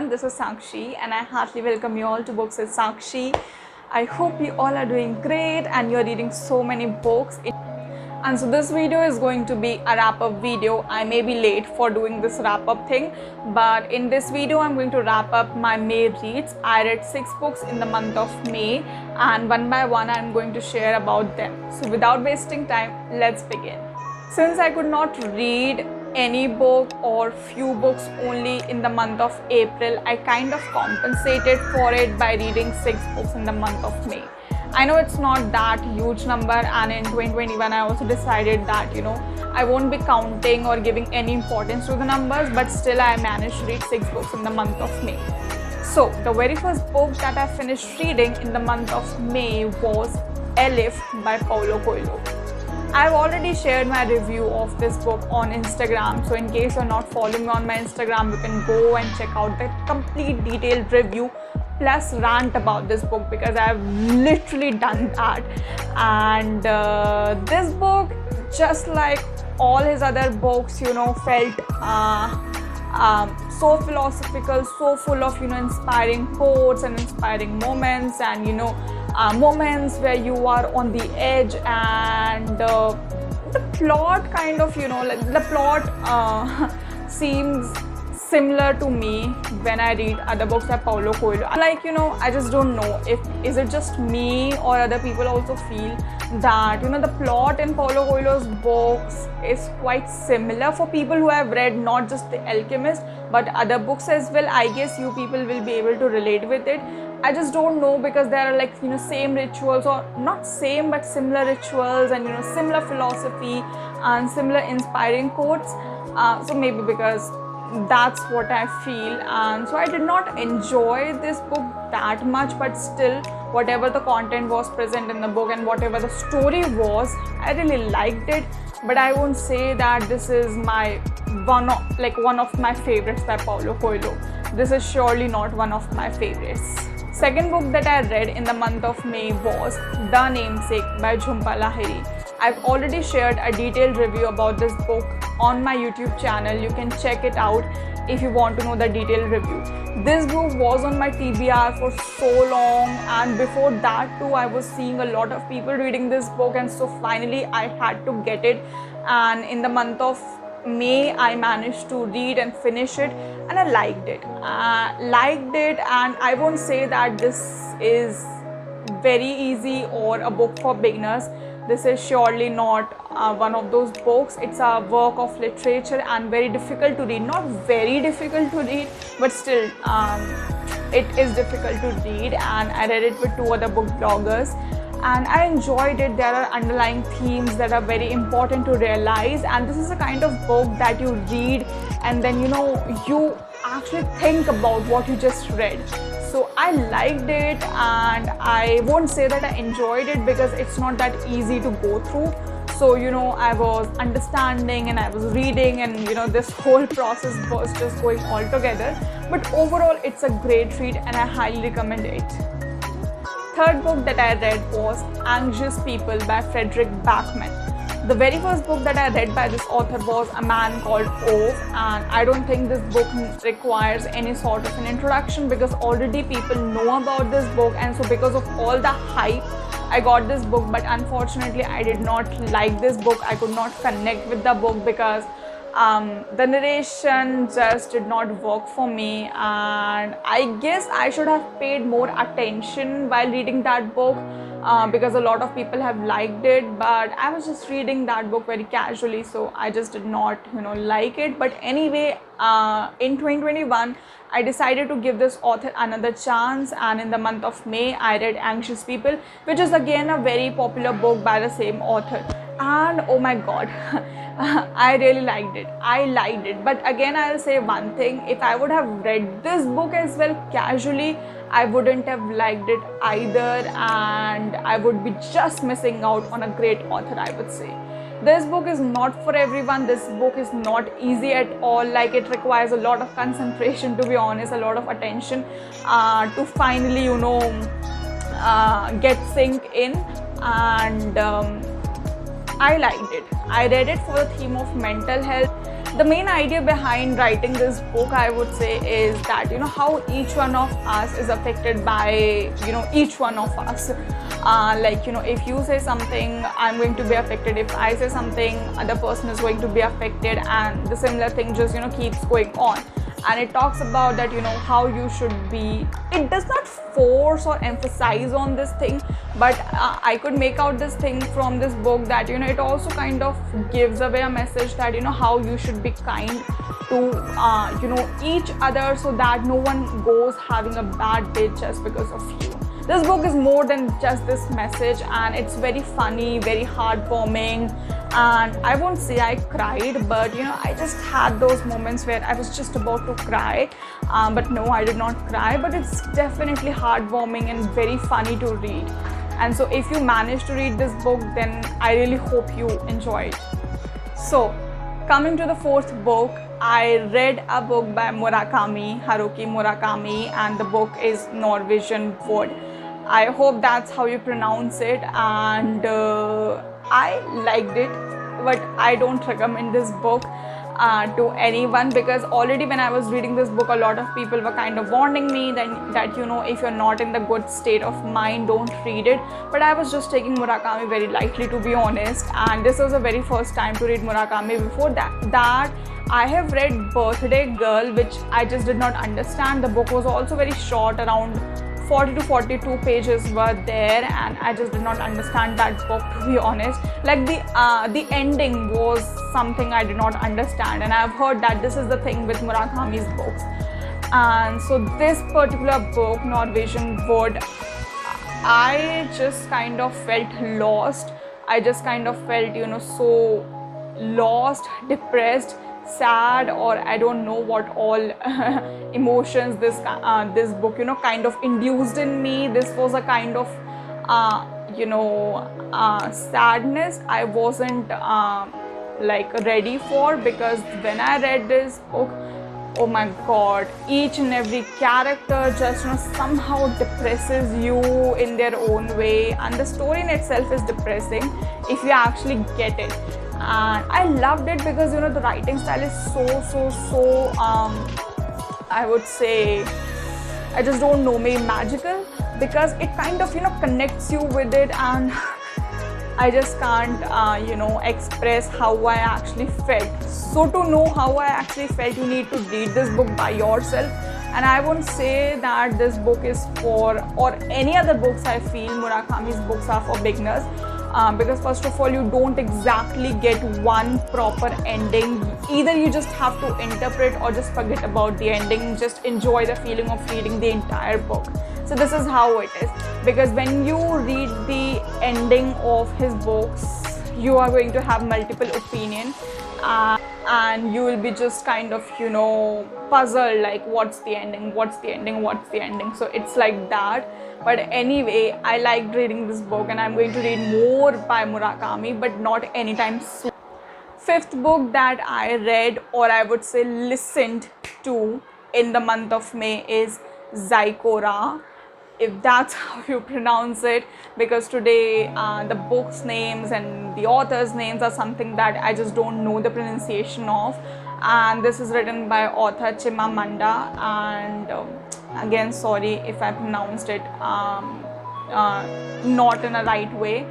everyone, this is Sakshi and I heartily welcome you all to Books with Sakshi. I hope you all are doing great and you're reading so many books. And so this video is going to be a wrap-up video. I may be late for doing this wrap-up thing, but in this video I'm going to wrap up my May reads. I read 6 books in the month of May and one by one I'm going to share about them. So without wasting time, let's begin. Since I could not read any book or few books only in the month of April, I kind of compensated for it by reading 6 books in the month of May. I know it's not that huge number, and in 2021 I also decided that I won't be counting or giving any importance to the numbers, but still I managed to read 6 books in the month of May. So the very first book that I finished reading in the month of May was Alif by Paulo Coelho. I've already shared my review of this book on Instagram, so in case you're not following me on my Instagram, you can go and check out the complete detailed review plus rant about this book, because I've literally done that. And this book, just like all his other books, felt so philosophical, so full of inspiring quotes and inspiring moments, and moments where you are on the edge, and the plot kind of the plot seems similar to me when I read other books by Paulo Coelho. I just don't know if is it just me or other people also feel that the plot in Paulo Coelho's books is quite similar for people who have read not just The Alchemist but other books as well. I guess you people will be able to relate with it. I just don't know, because there are same rituals, or not same but similar rituals, and similar philosophy and similar inspiring quotes. So maybe because that's what I feel, and so I did not enjoy this book that much, but still whatever the content was present in the book and whatever the story was, I really liked it. But I won't say that this is my one of my favorites by Paulo Coelho. This is surely not one of my favorites. Second book that I read in the month of May was The Namesake by Jhumpa Lahiri. I've already shared a detailed review about this book on my YouTube channel. You can check it out if you want to know the detailed review. This book was on my TBR for so long, and before that too I was seeing a lot of people reading this book, and so finally I had to get it, and in the month of May I managed to read and finish it, and I liked it. And I won't say that this is very easy or a book for beginners. This is surely not one of those books. It's a work of literature and very difficult to read. Not very difficult to read, but still it is difficult to read, and I read it with 2 other book bloggers and I enjoyed it. There are underlying themes that are very important to realize, and this is a kind of book that you read and then you actually think about what you just read. So I liked it, and I won't say that I enjoyed it because it's not that easy to go through. So I was understanding and I was reading, and this whole process was just going all together. But overall it's a great read and I highly recommend it. Third book that I read was Anxious People by Frederick Backman. The very first book that I read by this author was A Man Called Ove, and I don't think this book requires any sort of an introduction because already people know about this book, and so because of all the hype I got this book. But unfortunately I did not like this book. I could not connect with the book because the narration just did not work for me, and I guess I should have paid more attention while reading that book because a lot of people have liked it, but I was just reading that book very casually, so I just did not like it. But anyway, in 2021 I decided to give this author another chance, and in the month of May I read Anxious People, which is again a very popular book by the same author, and oh my god I really liked it. I liked it. But again I'll say one thing, if I would have read this book as well casually, I wouldn't have liked it either, and I would be just missing out on a great author, I would say. This book is not for everyone. This book is not easy at all. It requires a lot of concentration, to be honest, a lot of attention to finally get sink in, and I liked it. I read it for the theme of mental health, The main idea behind writing this book, I would say, is that how each one of us is affected by each one of us. Like if you say something, I'm going to be affected. If I say something, other person is going to be affected, and the similar thing just keeps going on. And it talks about that how you should be. It does not force or emphasize on this thing, but I could make out this thing from this book that it also kind of gives away a message that how you should be kind to each other, so that no one goes having a bad day just because of you. This book is more than just this message, and it's very funny, very heartwarming, and I won't say I cried, but I just had those moments where I was just about to cry, but no, I did not cry. But it's definitely heartwarming and very funny to read. And so if you manage to read this book, then I really hope you enjoy it. So coming to the fourth book, I read a book by Haruki Murakami, and the book is Norwegian Word. I hope that's how you pronounce it, and I liked it, but I don't recommend this book to anyone, because already when I was reading this book, a lot of people were kind of warning me that if you're not in the good state of mind, don't read it. But I was just taking Murakami very lightly, to be honest, and this was the very first time to read Murakami. Before that I have read Birthday Girl, which I just did not understand. The book was also very short, around 40 to 42 pages were there, and I just did not understand that book, to be honest. Like the ending was something I did not understand, and I've heard that this is the thing with Murakami's books. And so this particular book, Norwegian Word, I just kind of felt lost. I just kind of felt so lost, depressed, sad, or I don't know what all emotions this book kind of induced in me. This was a kind of sadness I wasn't like ready for, because when I read this book, oh my god, each and every character just somehow depresses you in their own way, and the story in itself is depressing if you actually get it. And I loved it because the writing style is so I would say, I just don't know, maybe magical, because it kind of connects you with it, and I just can't express how I actually felt. So to know how I actually felt, you need to read this book by yourself. And I won't say that this book is for, or any other books, I feel Murakami's books are for beginners. Because first of all, you don't exactly get one proper ending. Either you just have to interpret or just forget about the ending, just enjoy the feeling of reading the entire book. So this is how it is, because when you read the ending of his books, you are going to have multiple opinions, and you will be just kind of puzzled, like what's the ending, what's the ending, what's the ending. So it's like that. But anyway, I liked reading this book, and I'm going to read more by Murakami, but not anytime soon. Fifth book that I read, or I would say listened to, in the month of May is Zykora, if that's how you pronounce it, because today the book's names and the author's names are something that I just don't know the pronunciation of. And this is written by author Chimamanda, and again, sorry if I pronounced it not in a right way.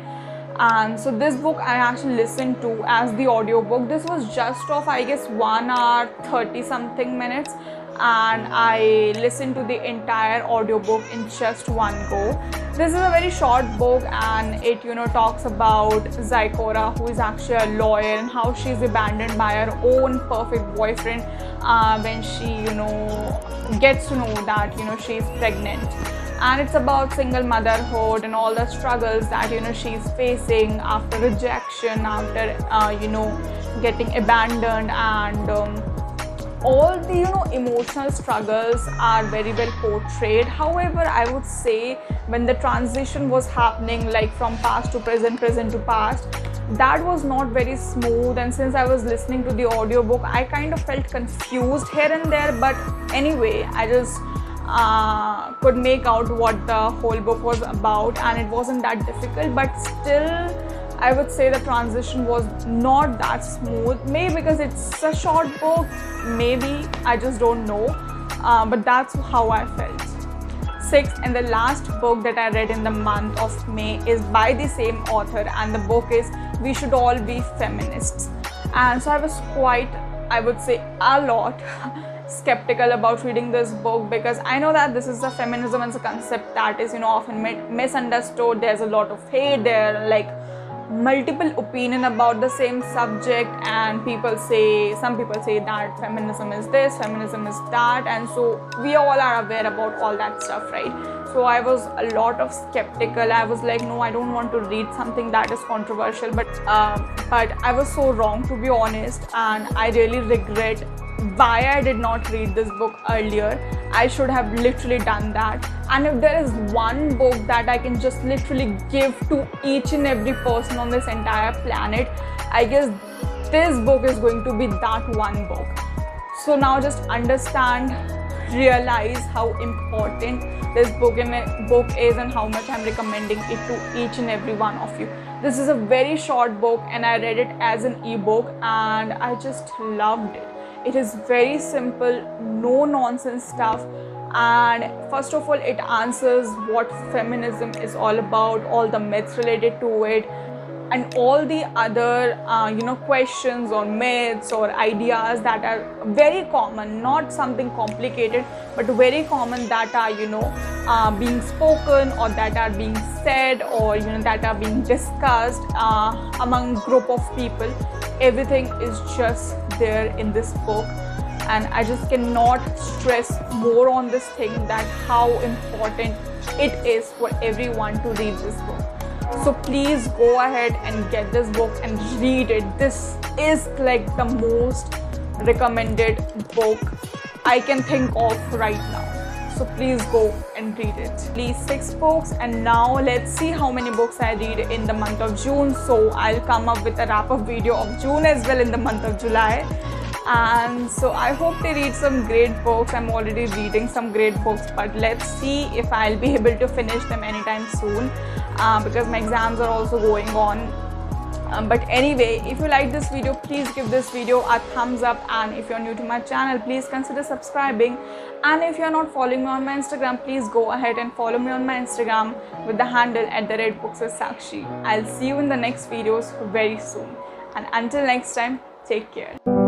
And so this book I actually listened to as the audiobook. This was just of, I guess, 1 hour 30 something minutes, and I listened to the entire audiobook in just one go. This is a very short book, and it talks about Zykora, who is actually a lawyer, and how she's abandoned by her own perfect boyfriend when she gets to know that she's pregnant. And it's about single motherhood and all the struggles that she's facing after rejection, after getting abandoned, and all the emotional struggles are very well portrayed. However, I would say when the transition was happening, like from past to present, present to past, that was not very smooth. And since I was listening to the audiobook, I kind of felt confused here and there. But anyway, I just could make out what the whole book was about, and it wasn't that difficult. But still, I would say the transition was not that smooth. Maybe because it's a short book, maybe, I just don't know. But that's how I felt. Sixth and the last book that I read in the month of May is by the same author, and the book is We Should All Be Feminists. And so I was quite, I would say a lot skeptical about reading this book, because I know that this is a feminism as a concept that is, often misunderstood. There's a lot of hate, there are like multiple opinion about the same subject, and some people say that feminism is this, feminism is that, and so we all are aware about all that stuff, right? So I was a lot of skeptical. I was like, no, I don't want to read something that is controversial, but I was so wrong, to be honest, and I really regret why I did not read this book earlier. I should have literally done that. And if there is one book that I can just literally give to each and every person on this entire planet, I guess this book is going to be that one book. So now just understand, realize how important this book is and how much I'm recommending it to each and every one of you. This is a very short book, and I read it as an ebook, and I just loved it. It is very simple, no nonsense stuff, and first of all, it answers what feminism is all about, all the myths related to it, and all the other questions or myths or ideas that are very common, not something complicated, but very common, that are being spoken, or that are being said, or that are being discussed among group of people. Everything is just there in this book, and I just cannot stress more on this thing, that how important it is for everyone to read this book. So please go ahead and get this book and read it. This is like the most recommended book I can think of right now. So please go and read it. These 6 books, and now let's see how many books I read in the month of June. So I'll come up with a wrap-up video of June as well in the month of July. And so I hope to read some great books. I'm already reading some great books, but let's see if I'll be able to finish them anytime soon, because my exams are also going on. But anyway, if you like this video, please give this video a thumbs up, and if you're new to my channel, please consider subscribing. And if you're not following me on my Instagram, please go ahead and follow me on my Instagram with the handle @bookswithsakshi. I'll see you in the next videos very soon, and until next time, take care.